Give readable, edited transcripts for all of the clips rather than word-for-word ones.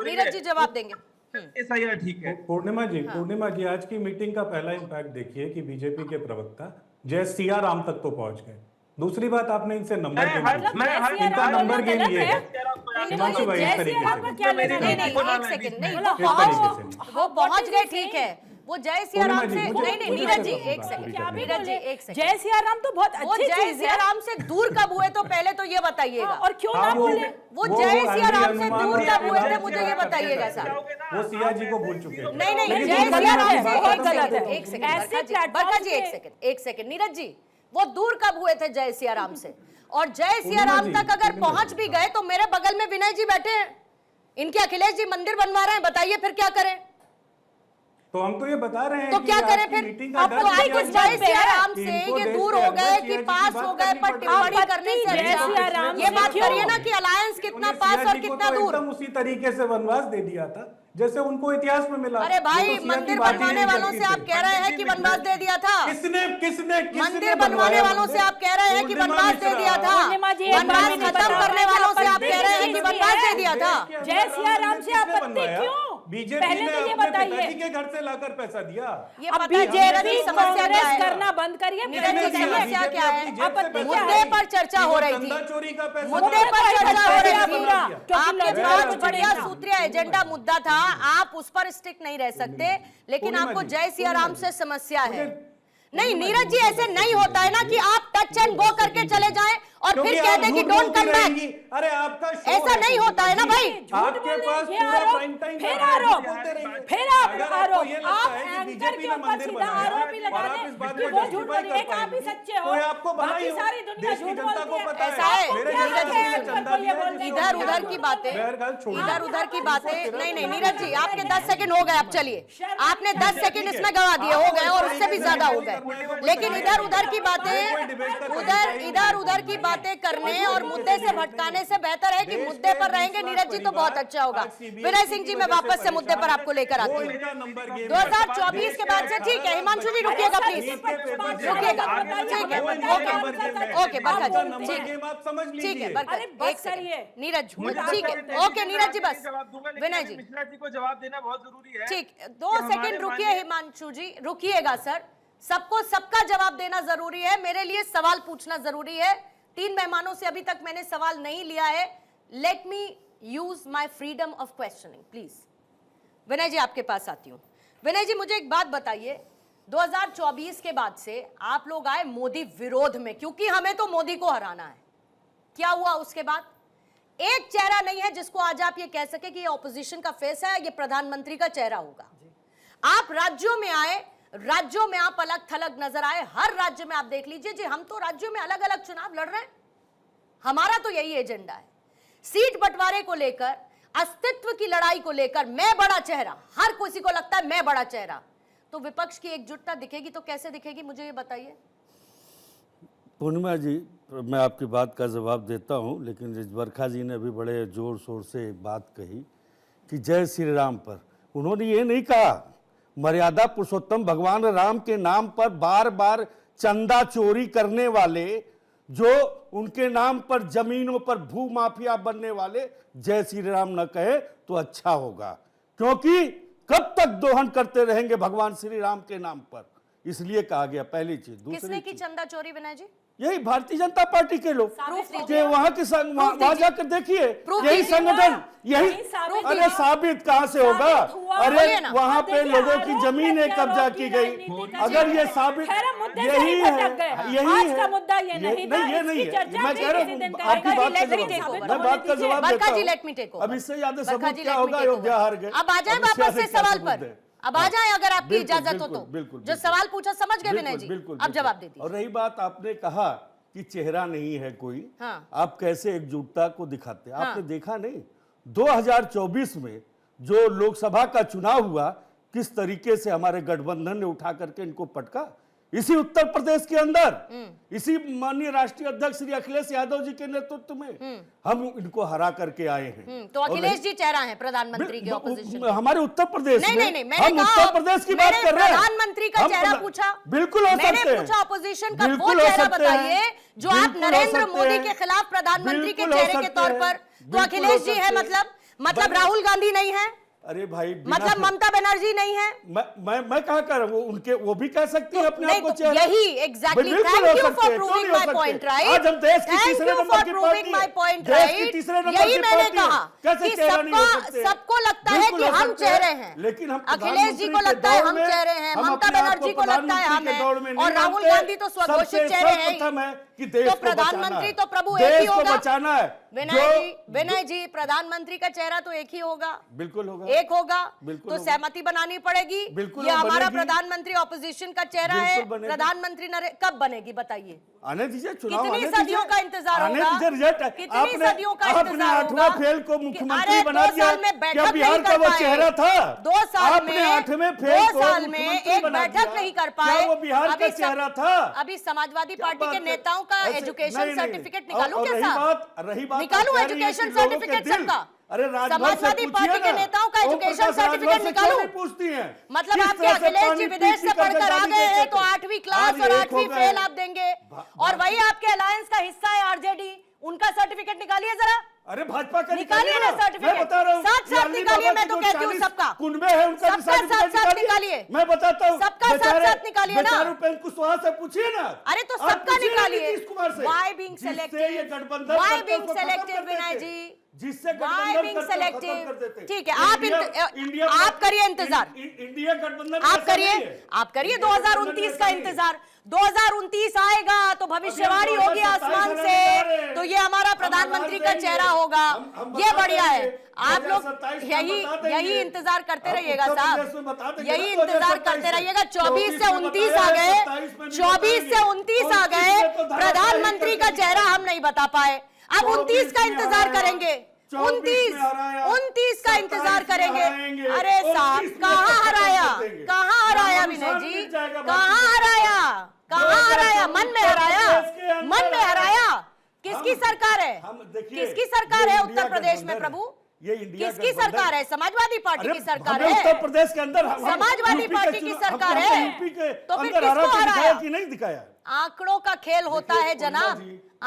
हो रही है। नीरज जी जवाब देंगे। SIR ठीक है। पूर्णिमा जी आज की मीटिंग का पहला इम्पैक्ट देखिए कि बीजेपी के प्रवक्ता जय सिया राम तक तो पहुंच गए। दूसरी बात, आपने इनसे नंबर गेन किया, इनका नंबर गेन ये है हिमांशु भाई इस तरीके से नहीं, एक सेकंड, नहीं वो पहुंच गए, ठीक है, वो जय सिया राम से नहीं, नीरज जी एक सेकंड, नीरज जी एक सेकंड, जय सिया राम तो बहुत अच्छी चीज है। जय सिया राम से दूर कब हुए तो पहले तो ये बताइएगा, और क्यों ना बोले वो जय सिया राम से दूर कब हुए थे, मुझे ये बताइएगा सर। वो सिया जी को भूल चुके हैं। नहीं, जय सिया राम से एक सेकंड, बरखा जी एक सेकंड, नीरज जी वो दूर कब हुए थे जय सिया राम से, और जय सिया राम तक अगर पहुंच भी गए तो मेरे बगल में विनय जी बैठे हैं, इनके अखिलेश जी मंदिर बनवा रहे हैं, बताइए फिर क्या करें। तो हम तो ये बता रहे हैं तो क्या करें फिर, आपको आई कुछ जय सिया राम से ये दूर हो गए कि पास हो गए, पर टिप्पणी करने से ये बात करिए ना कि अलायंस कितना पास और कितना दूर। एकदम उसी तरीके से वनवास दे दिया था जैसे उनको इतिहास में मिला। अरे भाई, मंदिर बनवाने वालों से आप कह रहे हैं कि वनवास दे दिया था। किसने मंदिर बनवाने वालों से आप कह रहे हैं कि वनवास दे दिया था। वनवास खत्म करने वालों से आप कह रहे हैं कि वनवास दे दिया था। जय सिया राम से आपत्ति क्यों? बीजेपी ने अपने पिताजी के घर से लाकर पैसा दिया। अब बीजेपी समस्या क्या है, करना बंद करिए। समस्या क्या है, आपत्ति मुद्दे पर चर्चा हो रही थी, चोरी का पैसा, मुद्दे पर चर्चा हो रही थी। क्योंकि आपके पास बढ़िया सूत्रीय एजेंडा मुद्दा था, आप उस पर स्टिक नहीं रह सकते, लेकिन आपको जय सिया राम से समस्या है। नहीं नीरज जी, ऐसे नहीं होता है ना कि आप टच एंड गो करके चले जाएं और फिर कह दें कि डोंट कम बैक। अरे आपका ऐसा नहीं होता है ना भाई। आपके पास पूरा प्राइम टाइम फिर आरोप, फिर आरोप, आप एंकर के ऊपर सीधा आरोप ही लगा दें कि वो झूठ बोल रहे हैं, आप ही सच्चे हो, बाकी सारी दुनिया झूठ बोलती है। ऐसा है, इधर उधर की बातें, इधर उधर की बातें नहीं नीरज जी, आपके 10 सेकंड हो गए, आप चलिए, आपने 10 सेकंड इसमें गवा दिए, हो गए और उससे भी ज्यादा हो गए, लेकिन इधर उधर की बातें, इधर उधर की बातें करने और मुद्दे से भटकाने से बेहतर है कि मुद्दे पर रहेंगे नीरज जी तो बहुत अच्छा होगा। विनय सिंह जी, मैं वापस से मुद्दे पर आपको लेकर आती हूँ। 2024 के बाद से ठीक है, हिमांशु जी रुकिएगा प्लीज, रुकिएगा, ठीक है, ओके बरखा जी, ठीक है बरखा, नीरज ठीक है, ओके नीरज जी बस, विनय जी को जवाब देना बहुत जरूरी है। ठीक, 2 सेकंड रुकिए हिमांशु जी, रुकिएगा सर, सबको सबका जवाब देना जरूरी है, मेरे लिए सवाल पूछना जरूरी है। 3 मेहमानों से अभी तक मैंने सवाल नहीं लिया है, let me use my freedom of questioning please. Vinay ji आपके पास आती हूं। विनय जी मुझे एक बात बताइए, 2024 के बाद से आप लोग आए मोदी विरोध में, क्योंकि हमें तो मोदी को हराना है। क्या हुआ उसके बाद? एक चेहरा नहीं है जिसको आज आप ये कह सके कि ये ऑपोजिशन का फेस है, ये प्रधानमंत्री का चेहरा होगा। आप राज्यों में आए, राज्यों में आप अलग थलग नजर आए, हर राज्य में आप देख लीजिए जी, हम तो राज्यों में अलग अलग चुनाव लड़ रहे हैं, हमारा तो यही एजेंडा है। सीट बंटवारे को लेकर, अस्तित्व की लड़ाई को लेकर मैं बड़ा चेहरा, हर किसी को लगता है मैं बड़ा चेहरा, तो विपक्ष की एकजुटता दिखेगी तो कैसे दिखेगी, मुझे ये बताइए। पूर्णिमा जी, मैं आपकी बात का जवाब देता हूं, लेकिन बरखा जी ने अभी बड़े जोर शोर से एक बात कही कि जय श्री राम पर, उन्होंने ये नहीं कहा मर्यादा पुरुषोत्तम भगवान राम के नाम पर बार बार चंदा चोरी करने वाले, जो उनके नाम पर जमीनों पर भू माफिया बनने वाले जय श्री राम न कहे तो अच्छा होगा, क्योंकि कब तक दोहन करते रहेंगे भगवान श्री राम के नाम पर, इसलिए कहा गया। पहली चीज। किसने की चंदा चोरी विनय जी? यही भारतीय जनता पार्टी के लोग, वहां के वहां जाकर देखिए, यही संगठन, यही, अरे साबित कहां से होगा? अरे वहां पे लोगों की जमीनें कब्जा की गई, अगर ये साबित, यही है, यही है, मुद्दा ये नहीं, ये नहीं है, मैं कह रहा हूँ आपकी बात का जवाब, मैं बात का जवाब देता हूँ। अब इससे ज्यादा सबूत क्या होगा? अयोध्या हार गए। अब आ जाए वापस से सवाल पर, अब आ जाए अगर आपकी इजाजत हो तो। जो सवाल पूछा समझ गए विनय जी, अब जवाब दे दीजिए। और रही बात, आपने कहा कि चेहरा नहीं है कोई, हाँ। आप कैसे एकजुटता को दिखाते हैं? आपने देखा नहीं 2024 में जो लोकसभा का चुनाव हुआ, किस तरीके से हमारे गठबंधन ने उठा करके इनको पटका? इसी उत्तर प्रदेश के अंदर, इसी माननीय राष्ट्रीय अध्यक्ष श्री अखिलेश यादव जी के नेतृत्व में हम इनको हरा करके आए हैं। तो अखिलेश जी चेहरा है प्रधानमंत्री के ऑपोजिशन, हमारे उत्तर प्रदेश में। नहीं, हम उत्तर प्रदेश की बात कर रहे हैं। प्रधानमंत्री का चेहरा पूछा, बिल्कुल हो सकते हैं। मैंने पूछा ऑपोजिशन का वो चेहरा बताइए जो आप नरेंद्र मोदी के खिलाफ प्रधानमंत्री के चेहरे के तौर पर, तो अखिलेश जी है मतलब मतलब राहुल गांधी नहीं है, अरे भाई मतलब ममता बनर्जी नहीं है। मैं कहा कर रहा हूँ, उनके वो भी कह सकती है अपने आप को चेहरा। यही exactly, thank you for proving my point right. आज हम देश की थैंक तीसरे यू नंबर फॉर की प्रूविंग पार्टी माय है। पॉइंट देश की राइट। तीसरे नंबर यही की मैंने पार्टी है। कहा कैसे कि चेहरा नहीं हो सकते हैं? सबको लगता है बिल्कुल कि हो हम सकते चेहरे हैं, हैं, लेकिन हम अखिलेश जी को प्रधानमंत्री लगता है के हम दौर में चेहरे हैं, हम ममता अपने आप बनर्जी को लगता है हम प्रधानमंत्री के दौर में हैं, नहीं और राहुल मानते। गांधी तो स्वघोषित सबसे चेहरे हैं। सर्वप्रथम है कि देश तो को बचाना प्रधानमंत्री है। तो प्रभु एक ही देश को होगा। बचाना है। विनय जी प्रधानमंत्री का चेहरा तो एक ही होगा, बिल्कुल होगा, एक होगा, बिल्कुल तो होगा। सहमति बनानी पड़ेगी। बिल्कुल ये हमारा बनेगी। प्रधानमंत्री ऑपोजिशन का चेहरा है, बिल्कुल बनेगी। प्रधानमंत्री कब बनेगी बताइए? आने दीजिए, चुनाव कितनी आने सदियों दीजिए। का इंतजार आने होगा? दीजिए रिजल्ट। कितनी आपने सदियों का आपने इंतजार 8वां होगा? फेल को कि मुख्यमंत्री अरे बना 2 दिया। साल में बैठक क्या बिहार नहीं का कर वो पाए। चेहरा था? 2 साल आपने में 8वें फेल 2 को साल में मुख्यमंत्री एक बना बैठक दिया। नहीं कर क्या पाए। वो बिहार का अभी चेहरा था? अभी समाजवादी क्या पार्टी के बात है? नेताओं का ऐसे- एजुकेशन नहीं, नहीं, सर्टिफिकेट नहीं। निकालूं और क्या रही बात निकालूं कह रही है कि एजुकेशन लोगों के सर्टिफिकेट दिल। सबका? अरे राजभर से समाजवादी पूछिए पार्टी के ना। नेताओं का ओम एजुकेशन प्रकाश सर्टिफिकेट राजभर से क्यों निकालूं? नहीं पूछती हैं? मतलब किस आपके तरह से अखिलेश पानी जी विदेश पीती से करके पढ़कर आ शादी गए हैं करते तो थे। 8वीं क्लास आज और एक हो 8वीं गए। फेल आप देंगे, और वही आपके अलायंस का हिस्सा है आरजेडी, उनका सर्टिफिकेट निकालिए जरा। अरे भाजपा का निकालिए ना सर्टिफिकेट। मैं बता रहा हूँ। साथ ये अली निकालिए, बाबा मैं के तो जो कहती हूँ 40 सबका। कुनबे हैं उनका भी सबका सर्टिफिकेट साथ निकालिए। मैं बताता हूँ। सबका साथ निकालिए ना। बेचारे उपेंद्र कुशवाहा से पूछिए ना। अरे तो आप सबका पूछिए ना निकालिए। नीतीश कुमार से। Why being जिससे selective? ये गठबंधन Why करके being उसको खत्म selective, कर विनय देते। जी? जिससे Why गठबंधन being करके खत्म selective? कर देते। ठीक है, आप करिए इंतजार। इंडिया गठबंधन आप ऐसा नहीं है। आप करिए इंडिया 2029 गठबंधन का ऐसा नहीं है। इंतजार। 2029 आएगा तो भविष्यवाणी अभी हम होगी 2027 आसमान आने से, जा रहे हैं। तो ये हमारा प्रधानमंत्री का चेहरा होगा। हम ये बता बढ़िया है। देंगे। आप लोग 2027 में यही बता देंगे। यही इंतजार करते आप रहिएगा उत्तर साहब, प्रदेश में बता देंगे यही ना, इंतजार 2027 करते रहिएगा। 24 से में 29 बताया, आ गए, 27 में नहीं 24 से 29 आ गए, 29 में तो धाराशाही प्रधानमंत्री का करके चेहरा हम नहीं बता पाए। अब 29 का इंतजार करेंगे। 29 का इंतजार करेंगे। अरे साहब कहाँ हराया, कहाँ हराया विनय जी, कहाँ हराया, कहाँ हराया? मन में हराया, मन में हराया। किसकी सरकार है? किसकी सरकार है उत्तर प्रदेश में प्रभु? ये इंडिया किसकी गठबंधन- सरकार है? समाजवादी पार्टी अरे की सरकार हमें उत्तर है। प्रदेश के अंदर समाजवादी पार्टी की सरकार है। यूपी के तो फिर अंदर हरा किसको के दिखाया हराया? कि नहीं दिखाया? आंकड़ों का खेल होता है जनाब,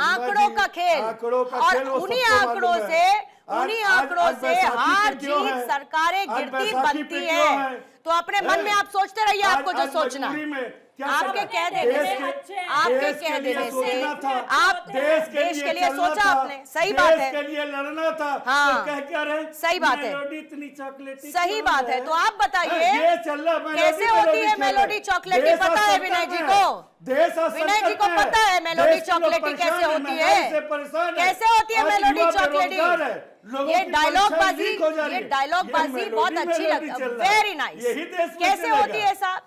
आंकड़ों का खेल, आंकड़ों का खेल और वो उन्हीं सबको आंकड़ों मालूम से है। उन्हीं आज आंकड़ों से बैसाखी हार पे क्यों जीत है? सरकारें आज गिरती बैसाखी बनती पे क्यों है। तो अपने मन में आप सोचते रहिए, आपको जो सोचना आपके कह देने से, आपके कह देने से आप देश के लिए सोचा आपने, सही बात है, के लिए लड़ना था। हाँ, तो कह क्या रहे? सही बात है, मेलोडी इतनी चॉकलेटी सही क्यों बात है। तो आप बताइए ये चल रहा मेलोडी, कैसे होती है चल रहा मेलोडी चॉकलेटी? देश पता है संकट विनय जी में को? देश विनय जी को पता है मेलोडी चॉकलेटी कैसे होती है? कैसे होती है मेलोडी चॉकलेटी? ये डायलॉग बाजी, ये डायलॉग बाजी बहुत अच्छी लगती है, वेरी नाइस। कैसे होती है साहब,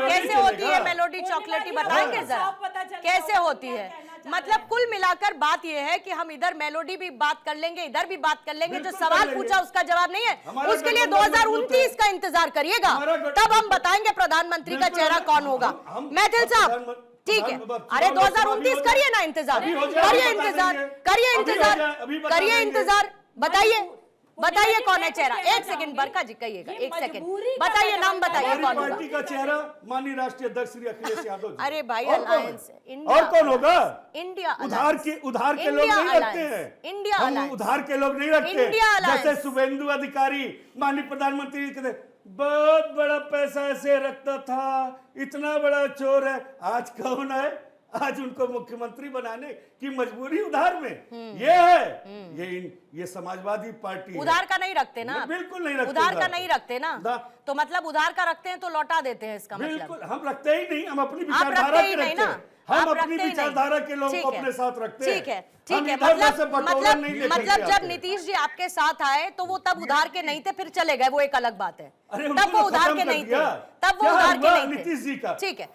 कैसे होती है मेलोडी चॉकलेटी? बताएंगे जरा कैसे होती है? मतलब कुल मिलाकर बात यह है कि हम इधर मेलोडी भी बात कर लेंगे, इधर भी बात कर लेंगे। जो सवाल पूछा उसका जवाब नहीं है, उसके लिए 2029 का इंतजार करिएगा, तब हम बताएंगे प्रधानमंत्री का चेहरा कौन होगा। मैथिल साहब ठीक है, अरे 2029 करिए ना इंतजार, करिए इंतजार, करिए इंतजार, करिए इंतजार। बताइए बताइए कौन है चेहरा? एक सेकंड बरखा जी कहिएगा, एक सेकंड बताइए, नाम बताइए कौन होगा? पार्टी का चेहरा माननीय राष्ट्रीय अध्यक्ष श्री अखिलेश यादव जी। अरे भाई और कौन अलायंस है? इंडिया, और कौन होगा? इंडिया उधार के लोग इंडिया नहीं रखते हैं। इंडिया हम अलायंस, उधार के लोग नहीं रखते। India alliance. जैसे शुभेंदु अधिकारी माननीय प्रधानमंत्री कहते बहुत बड़ा पैसा ऐसे रखता था, इतना बड़ा चोर है। आज कौन है? आज उनको मुख्यमंत्री बनाने की मजबूरी उधार में ये है। ये समाजवादी पार्टी उधार का नहीं रखते ना, बिल्कुल नहीं रखते। उधार का नहीं रखते ना, तो मतलब उधार का रखते हैं तो लौटा देते हैं, इसका मतलब बिल्कुल हम रखते ही नहीं, हम अपनी आप विचारधारा रखते के ही नहीं रखते ना, हैं। हम आप अपनी रखते ही नहीं। विचारधारा के लोगों ठीक को है, अपने साथ रखते हैं। ठीक है, हम ठीक है। इधर उधर से बटोरन नहीं लेकर के मतलब जब आते। नीतीश जी आपके साथ आए तो वो तब उधार के नहीं थे, फिर चले गए, वो एक अलग बात है। अरे तब उनको वो उधार खत्म के कर नहीं थे, दिया। तब वो क्या उधार के हुआ नहीं थे। नीतीश जी का? ठीक है,